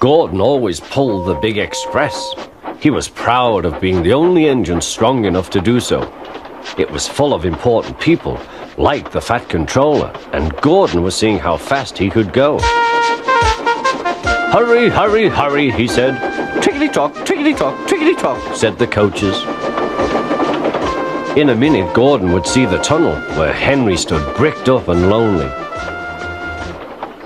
Gordon always pulled the big express. He was proud of being the only engine strong enough to do so. It was full of important people, like the Fat Controller, and Gordon was seeing how fast he could go. "Hurry, hurry, hurry," he said. "Tickety-tock, tickety-tock, tickety-tock," said the coaches. In a minute, Gordon would see the tunnel where Henry stood bricked up and lonely.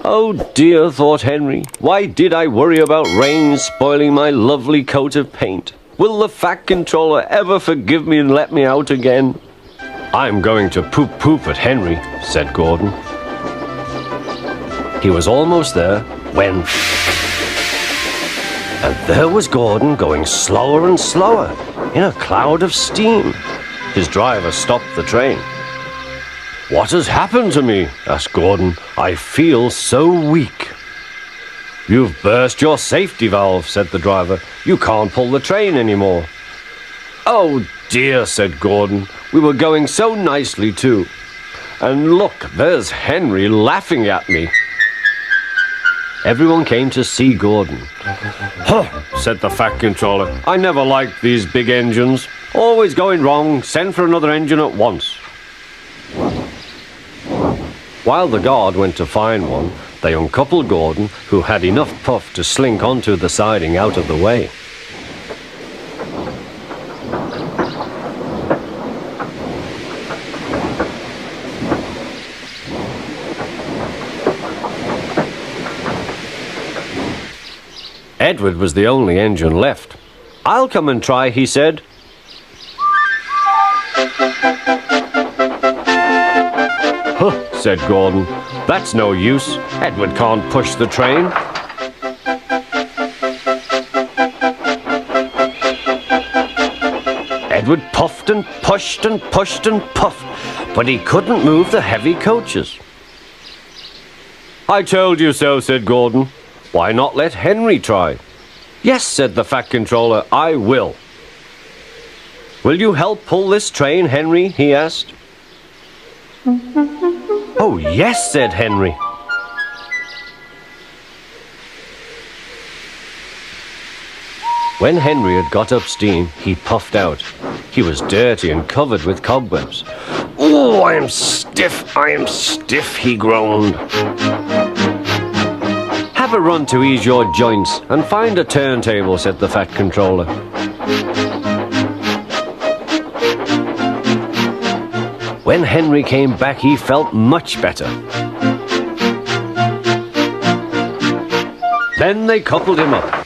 "Oh dear," thought Henry, "why did I worry about rain spoiling my lovely coat of paint? Will the Fat Controller ever forgive me and let me out again?" "I'm going to poop at Henry," said Gordon. He was almost there when... And there was Gordon going slower and slower in a cloud of steam. His driver stopped the train. "What has happened to me?" asked Gordon. "I feel so weak." "You've burst your safety valve," said the driver. "You can't pull the train anymore." "Oh dear," said Gordon. "We were going so nicely too. And look, there's Henry laughing at me." Everyone came to see Gordon. "Huh," said the Fat Controller. "I never liked these big engines. Always going wrong. Send for another engine at once." While the guard went to find one, they uncoupled Gordon, who had enough puff to slink onto the siding out of the way. Edward was the only engine left. "I'll come and try," he said. "Huh," said Gordon. "That's no use. Edward can't push the train." Edward puffed and pushed and pushed and puffed, but he couldn't move the heavy coaches. "I told you so," said Gordon. "Why not let Henry try?" "Yes," said the Fat Controller, "I will." "Will you help pull this train, Henry?" he asked. "Oh, yes," said Henry. When Henry had got up steam, he puffed out. He was dirty and covered with cobwebs. "Oh, I am stiff, he groaned. "Have a run to ease your joints and find a turntable," said the Fat Controller. When Henry came back, he felt much better. Then they coupled him up.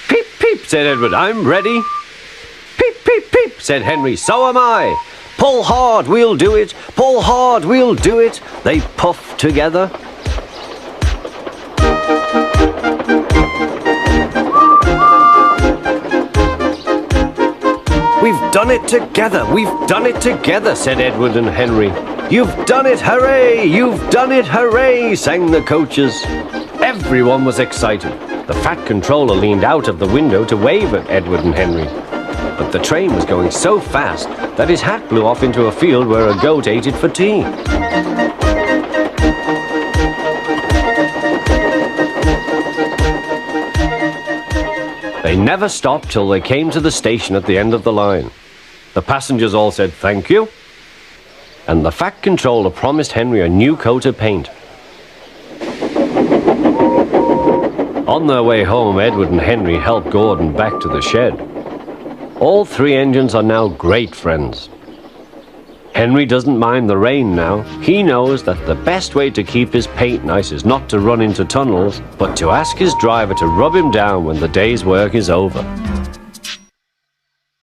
"Peep, peep," said Edward, "I'm ready." "Peep, peep, peep," said Henry, "so am I." "Pull hard, we'll do it. Pull hard, we'll do it." They puffed together. "We've done it together, we've done it together," said Edward and Henry. "You've done it, hooray! You've done it, hooray!" sang the coaches. Everyone was excited. The Fat Controller leaned out of the window to wave at Edward and Henry. But the train was going so fast that his hat blew off into a field where a goat ate it for tea. They never stopped till they came to the station at the end of the line. The passengers all said thank you, and the Fat Controller promised Henry a new coat of paint. On their way home, Edward and Henry helped Gordon back to the shed. All three engines are now great friends. Henry doesn't mind the rain now. He knows that the best way to keep his paint nice is not to run into tunnels, but to ask his driver to rub him down when the day's work is over.